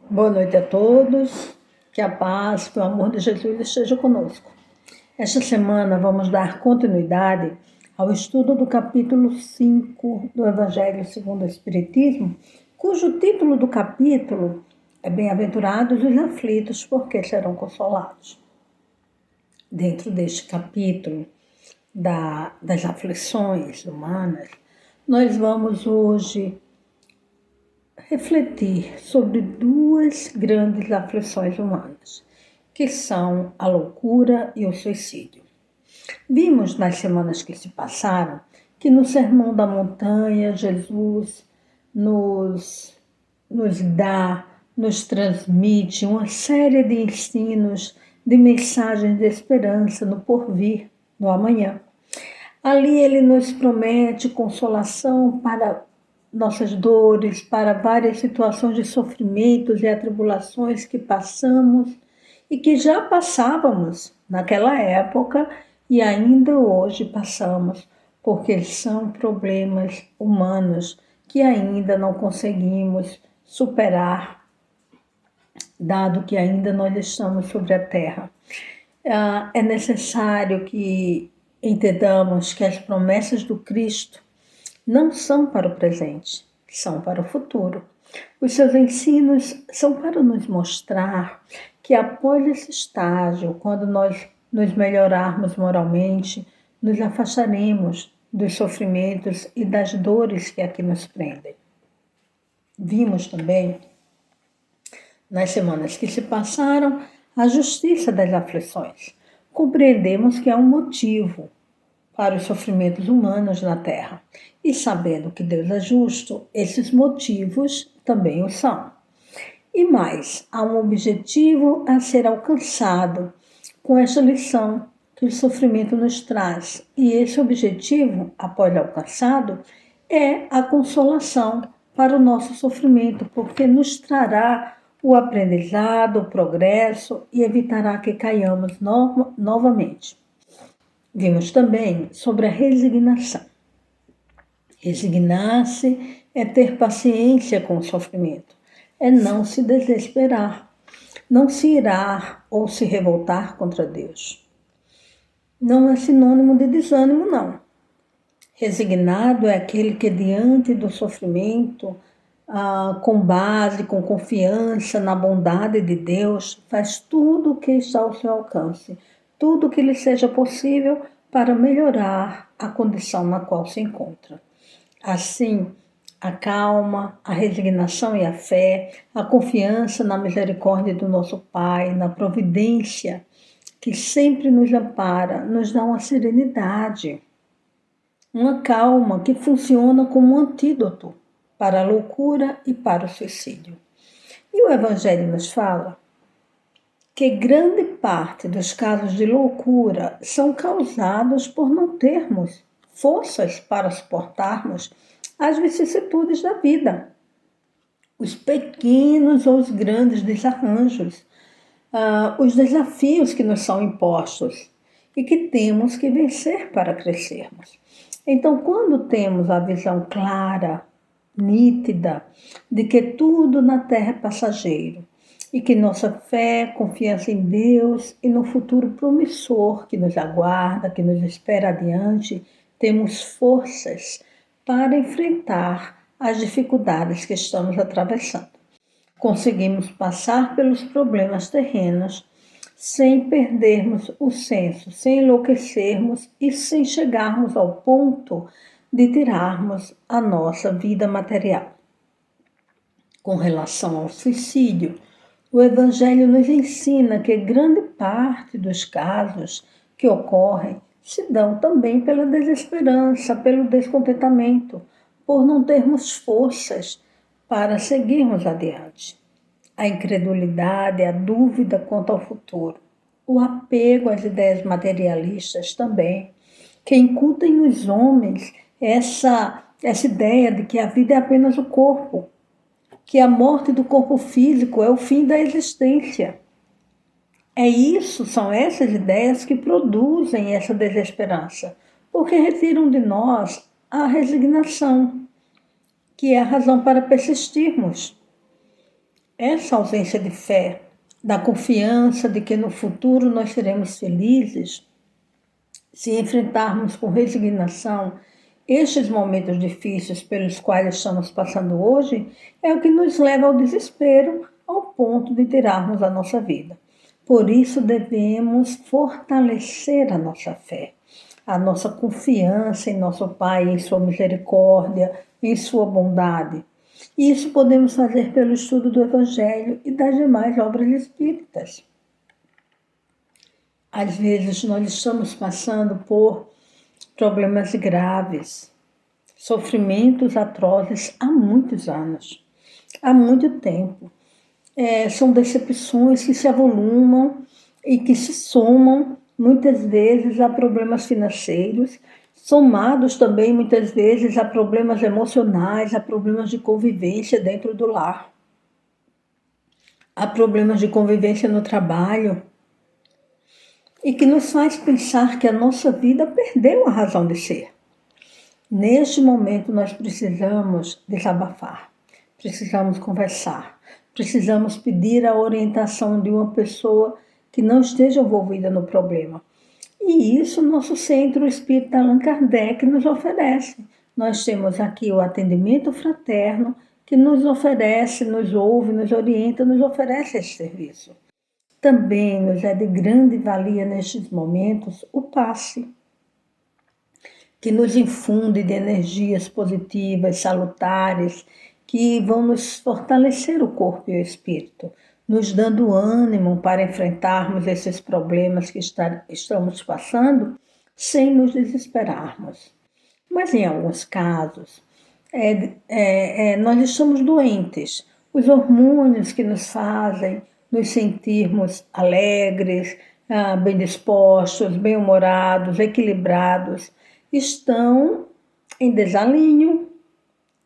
Boa noite a todos, que a paz, que o amor de Jesus esteja conosco. Esta semana vamos dar continuidade ao estudo do capítulo 5 do Evangelho segundo o Espiritismo, cujo título do capítulo é Bem-aventurados os aflitos, porque serão consolados. Dentro deste capítulo das aflições humanas, nós vamos hoje refletir sobre duas grandes aflições humanas, que são a loucura e o suicídio. Vimos nas semanas que se passaram que no Sermão da Montanha Jesus nos transmite uma série de ensinos, de mensagens de esperança no porvir, no amanhã. Ali ele nos promete consolação para nossas dores, para várias situações de sofrimentos e atribulações que passamos e que já passávamos naquela época e ainda hoje passamos, porque são problemas humanos que ainda não conseguimos superar, dado que ainda nós estamos sobre a terra. É necessário que entendamos que as promessas do Cristo não são para o presente, são para o futuro. Os seus ensinos são para nos mostrar que após esse estágio, quando nós nos melhorarmos moralmente, nos afastaremos dos sofrimentos e das dores que aqui nos prendem. Vimos também, nas semanas que se passaram, a justiça das aflições. Compreendemos que há um motivo para os sofrimentos humanos na Terra. E sabendo que Deus é justo, esses motivos também o são. E mais, há um objetivo a ser alcançado com esta lição que o sofrimento nos traz. E esse objetivo, após alcançado, é a consolação para o nosso sofrimento, porque nos trará o aprendizado, o progresso e evitará que caiamos novamente. Vimos também sobre a resignação. Resignar-se é ter paciência com o sofrimento, é não se desesperar, não se irar ou se revoltar contra Deus. Não é sinônimo de desânimo, não. Resignado é aquele que diante do sofrimento, com base, com confiança na bondade de Deus, faz tudo o que está ao seu alcance, tudo o que lhe seja possível para melhorar a condição na qual se encontra. Assim, a calma, a resignação e a fé, a confiança na misericórdia do nosso Pai, na providência que sempre nos ampara, nos dá uma serenidade, uma calma que funciona como um antídoto para a loucura e para o suicídio. E o Evangelho nos fala que grande parte dos casos de loucura são causados por não termos forças para suportarmos as vicissitudes da vida, os pequenos ou os grandes desarranjos, os desafios que nos são impostos e que temos que vencer para crescermos. Então, quando temos a visão clara, nítida, de que tudo na terra é passageiro, e que nossa fé, confiança em Deus e no futuro promissor que nos aguarda, que nos espera adiante, temos forças para enfrentar as dificuldades que estamos atravessando. Conseguimos passar pelos problemas terrenos sem perdermos o senso, sem enlouquecermos e sem chegarmos ao ponto de tirarmos a nossa vida material. Com relação ao suicídio, o Evangelho nos ensina que grande parte dos casos que ocorrem se dão também pela desesperança, pelo descontentamento, por não termos forças para seguirmos adiante. A incredulidade, a dúvida quanto ao futuro, o apego às ideias materialistas também, que incutem nos homens essa ideia de que a vida é apenas o corpo, que a morte do corpo físico é o fim da existência. São essas ideias que produzem essa desesperança, porque retiram de nós a resignação, que é a razão para persistirmos. Essa ausência de fé, da confiança de que no futuro nós seremos felizes, se enfrentarmos com resignação estes momentos difíceis pelos quais estamos passando hoje, é o que nos leva ao desespero, ao ponto de tirarmos a nossa vida. Por isso devemos fortalecer a nossa fé, a nossa confiança em nosso Pai, em sua misericórdia, em sua bondade. E isso podemos fazer pelo estudo do Evangelho e das demais obras espíritas. Às vezes nós estamos passando por problemas graves, sofrimentos atrozes há muitos anos, há muito tempo. São decepções que se avolumam e que se somam muitas vezes a problemas financeiros, somados também muitas vezes a problemas emocionais, a problemas de convivência dentro do lar, a problemas de convivência no trabalho, e que nos faz pensar que a nossa vida perdeu a razão de ser. Neste momento nós precisamos desabafar, precisamos conversar, precisamos pedir a orientação de uma pessoa que não esteja envolvida no problema. E isso nosso Centro Espírita Allan Kardec nos oferece. Nós temos aqui o atendimento fraterno que nos oferece, nos ouve, nos orienta, nos oferece esse serviço. Também nos é de grande valia nestes momentos o passe, que nos infunde de energias positivas, salutares, que vão nos fortalecer o corpo e o espírito, nos dando ânimo para enfrentarmos esses problemas que estamos passando sem nos desesperarmos. Mas em alguns casos, nós estamos doentes. Os hormônios que nos fazem nos sentirmos alegres, bem dispostos, bem-humorados, equilibrados, estão em desalinho,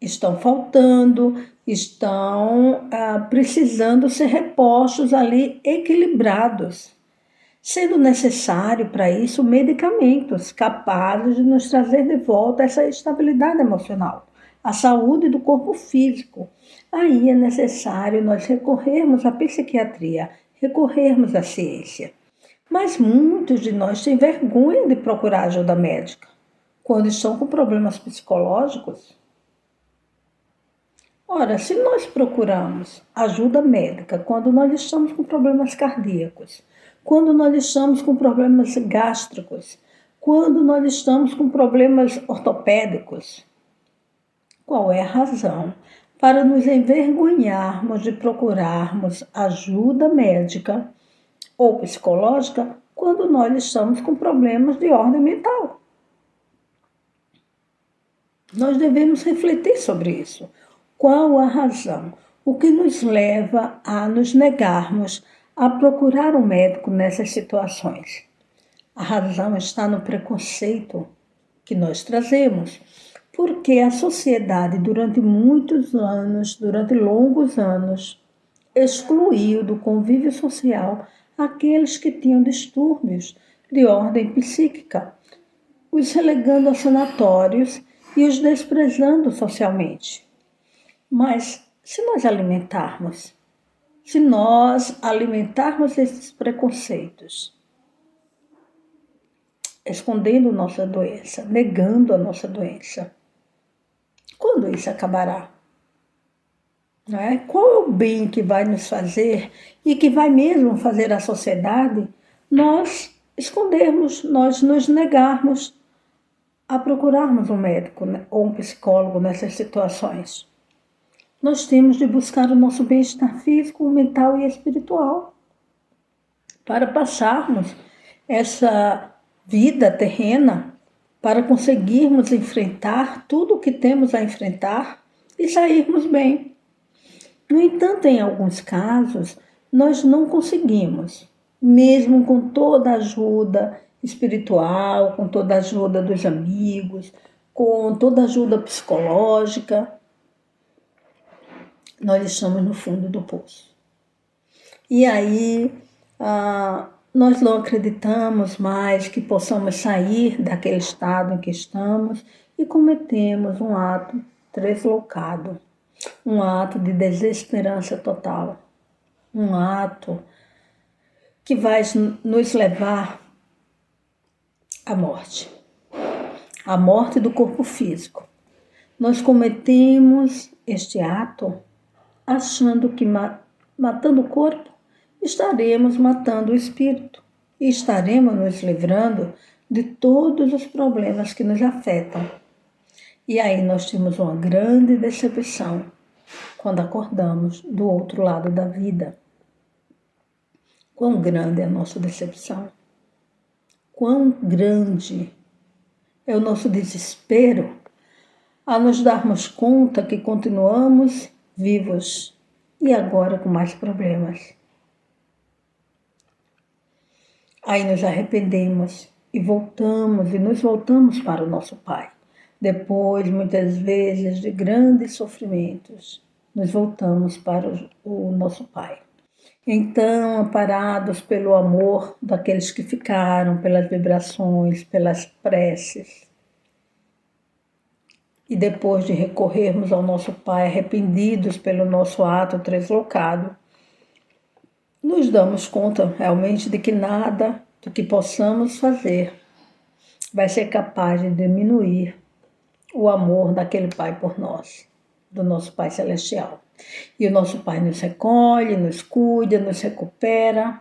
estão faltando, estão precisando ser repostos ali, equilibrados, sendo necessário para isso medicamentos capazes de nos trazer de volta essa estabilidade emocional, a saúde do corpo físico. Aí é necessário nós recorrermos à psiquiatria, recorrermos à ciência. Mas muitos de nós têm vergonha de procurar ajuda médica quando estão com problemas psicológicos. Ora, se nós procuramos ajuda médica quando nós estamos com problemas cardíacos, quando nós estamos com problemas gástricos, quando nós estamos com problemas ortopédicos, qual é a razão para nos envergonharmos de procurarmos ajuda médica ou psicológica quando nós estamos com problemas de ordem mental? Nós devemos refletir sobre isso. Qual a razão? O que nos leva a nos negarmos a procurar um médico nessas situações? A razão está no preconceito que nós trazemos, porque a sociedade durante muitos anos, durante longos anos, excluiu do convívio social aqueles que tinham distúrbios de ordem psíquica, os relegando a sanatórios e os desprezando socialmente. Mas se nós alimentarmos esses preconceitos, escondendo nossa doença, negando a nossa doença, quando isso acabará? Não é? Qual é o bem que vai nos fazer e que vai mesmo fazer a sociedade nós escondermos, nós nos negarmos a procurarmos um médico ou um psicólogo nessas situações? Nós temos de buscar o nosso bem-estar físico, mental e espiritual para passarmos essa vida terrena, para conseguirmos enfrentar tudo o que temos a enfrentar e sairmos bem. No entanto, em alguns casos, nós não conseguimos, mesmo com toda a ajuda espiritual, com toda a ajuda dos amigos, com toda a ajuda psicológica, nós estamos no fundo do poço. E aí, nós não acreditamos mais que possamos sair daquele estado em que estamos e cometemos um ato deslocado. um ato de desesperança total, um ato que vai nos levar à morte do corpo físico. Nós cometemos este ato achando que matando o corpo, estaremos matando o espírito e estaremos nos livrando de todos os problemas que nos afetam. E aí nós temos uma grande decepção quando acordamos do outro lado da vida. Quão grande é a nossa decepção? Quão grande é o nosso desespero a nos darmos conta que continuamos vivos e agora com mais problemas. Aí nos arrependemos e nos voltamos para o nosso Pai. Depois, muitas vezes, de grandes sofrimentos, nos voltamos para o nosso Pai. Então, amparados pelo amor daqueles que ficaram, pelas vibrações, pelas preces, e depois de recorrermos ao nosso Pai, arrependidos pelo nosso ato translocado, nos damos conta realmente de que nada do que possamos fazer vai ser capaz de diminuir o amor daquele Pai por nós, do nosso Pai Celestial. E o nosso Pai nos recolhe, nos cuida, nos recupera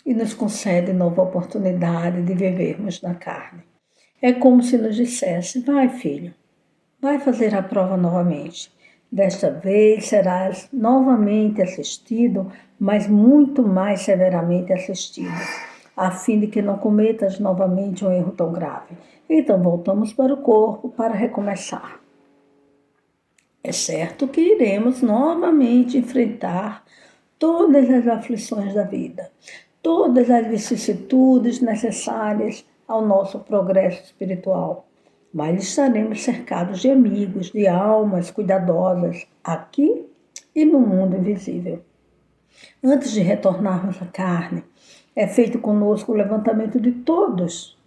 e nos concede nova oportunidade de vivermos na carne. É como se nos dissesse: vai, filho, vai fazer a prova novamente. Desta vez serás novamente assistido, mas muito mais severamente assistido, a fim de que não cometas novamente um erro tão grave. Então voltamos para o corpo para recomeçar. É certo que iremos novamente enfrentar todas as aflições da vida, todas as vicissitudes necessárias ao nosso progresso espiritual. Mas estaremos cercados de amigos, de almas cuidadosas, aqui e no mundo invisível. Antes de retornarmos à carne, é feito conosco o levantamento de todos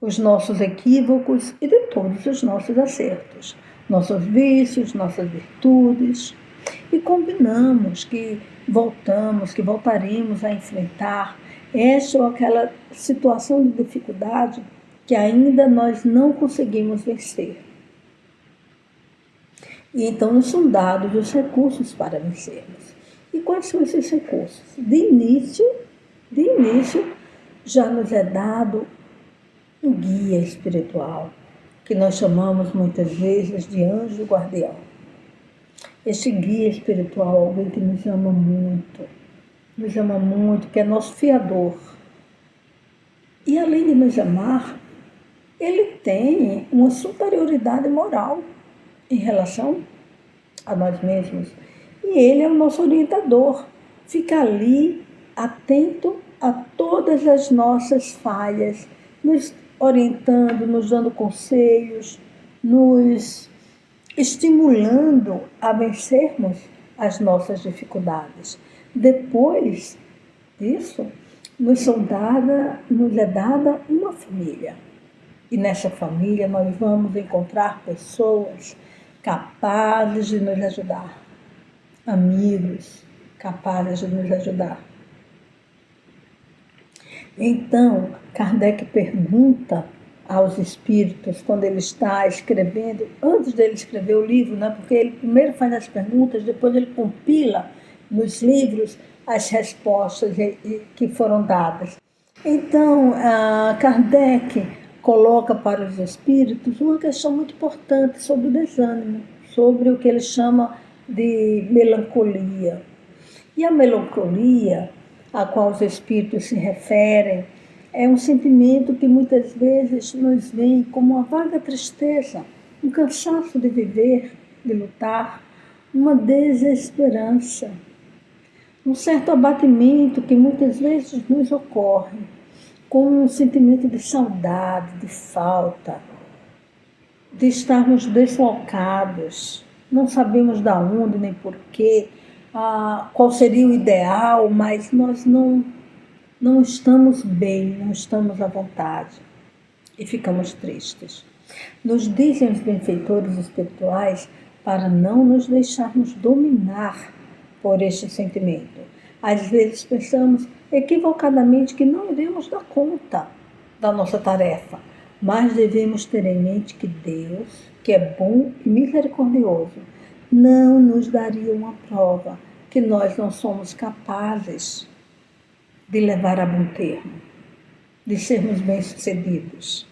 os nossos equívocos e de todos os nossos acertos, nossos vícios, nossas virtudes, e combinamos que voltaremos a enfrentar esta ou aquela situação de dificuldade que ainda nós não conseguimos vencer. E então nos são dados os recursos para vencermos. E quais são esses recursos? De início, já nos é dado um guia espiritual, que nós chamamos muitas vezes de anjo guardião. Este guia espiritual é alguém que nos ama muito, que é nosso fiador. E além de nos amar, ele tem uma superioridade moral em relação a nós mesmos. E ele é o nosso orientador. Fica ali, atento a todas as nossas falhas, nos orientando, nos dando conselhos, nos estimulando a vencermos as nossas dificuldades. Depois disso, nos é dada uma família. E nessa família nós vamos encontrar pessoas capazes de nos ajudar, amigos capazes de nos ajudar. Então, Kardec pergunta aos espíritos, quando ele está escrevendo, antes dele escrever o livro, né, porque ele primeiro faz as perguntas, depois ele compila nos livros as respostas que foram dadas. Então, Kardec coloca para os espíritos uma questão muito importante sobre o desânimo, sobre o que ele chama de melancolia. E a melancolia, a qual os espíritos se referem, é um sentimento que muitas vezes nos vem como uma vaga tristeza, um cansaço de viver, de lutar, uma desesperança, um certo abatimento que muitas vezes nos ocorre, com um sentimento de saudade, de falta, de estarmos deslocados, não sabemos de onde nem porquê, qual seria o ideal, mas nós não estamos bem, não estamos à vontade e ficamos tristes. Nos dizem os benfeitores espirituais para não nos deixarmos dominar por este sentimento. Às vezes pensamos equivocadamente que não iremos dar conta da nossa tarefa, mas devemos ter em mente que Deus, que é bom e misericordioso, não nos daria uma prova que nós não somos capazes de levar a bom termo, de sermos bem-sucedidos.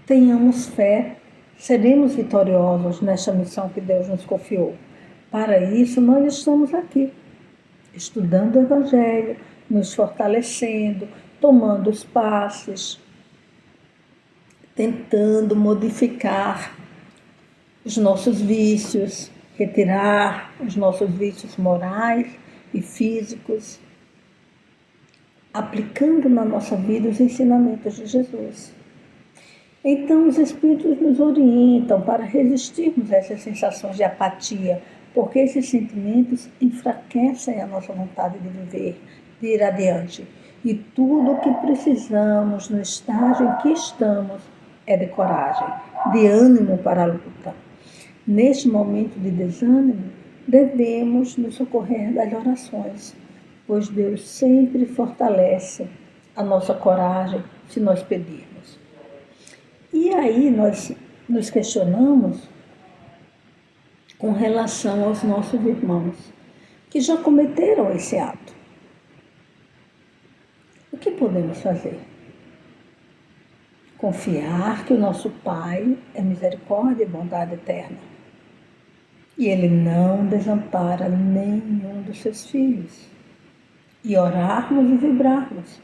Tenhamos fé, seremos vitoriosos nesta missão que Deus nos confiou. Para isso, nós estamos aqui, estudando o Evangelho, nos fortalecendo, tomando os passos, tentando modificar os nossos vícios, retirar os nossos vícios morais e físicos, aplicando na nossa vida os ensinamentos de Jesus. Então, os Espíritos nos orientam para resistirmos a essas sensações de apatia, porque esses sentimentos enfraquecem a nossa vontade de viver, de ir adiante. E tudo o que precisamos no estágio em que estamos é de coragem, de ânimo para a luta. Neste momento de desânimo, devemos nos socorrer das orações, pois Deus sempre fortalece a nossa coragem se nós pedirmos. E aí nós nos questionamos com relação aos nossos irmãos que já cometeram esse ato. O que podemos fazer? Confiar que o nosso Pai é misericórdia e bondade eterna. E Ele não desampara nenhum dos seus filhos. E orarmos e vibrarmos.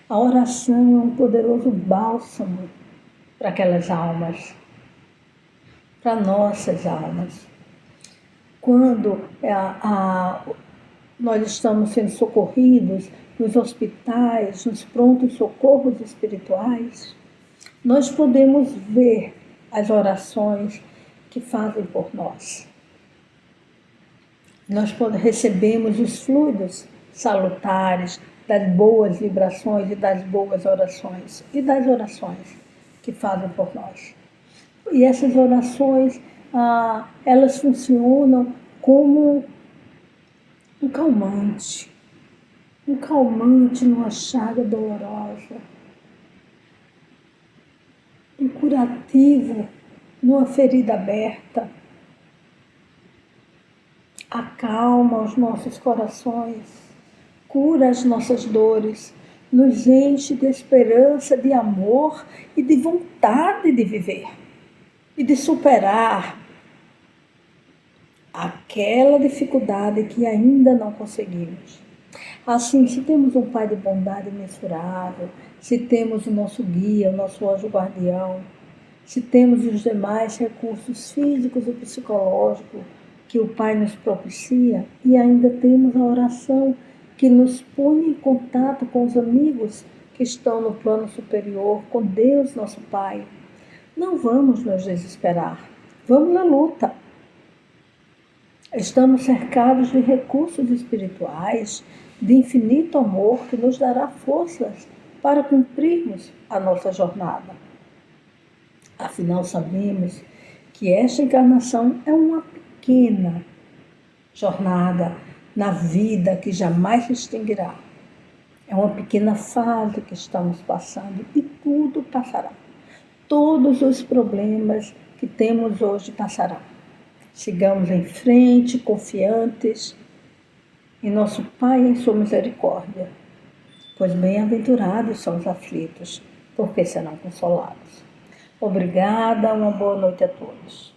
A oração é um poderoso bálsamo para aquelas almas, para nossas almas. Quando nós estamos sendo socorridos nos hospitais, nos prontos socorros espirituais, nós podemos ver as orações que fazem por nós. Nós recebemos os fluidos salutares das boas vibrações e das boas orações e das orações que fazem por nós. E essas orações, elas funcionam como um calmante numa chaga dolorosa, um curativo numa ferida aberta, acalma os nossos corações, cura as nossas dores, nos enche de esperança, de amor e de vontade de viver e de superar aquela dificuldade que ainda não conseguimos. Assim, se temos um Pai de bondade imensurável, se temos o nosso guia, o nosso anjo guardião, se temos os demais recursos físicos e psicológicos que o Pai nos propicia, e ainda temos a oração que nos põe em contato com os amigos que estão no plano superior, com Deus, nosso Pai. Não vamos nos desesperar, vamos na luta. Estamos cercados de recursos espirituais, de infinito amor que nos dará forças para cumprirmos a nossa jornada. Afinal, sabemos que esta encarnação é uma pequena jornada na vida que jamais se extinguirá. É uma pequena fase que estamos passando e tudo passará. Todos os problemas que temos hoje passarão. Sigamos em frente, confiantes em nosso Pai e em sua misericórdia, pois bem-aventurados são os aflitos, porque serão consolados. Obrigada, uma boa noite a todos.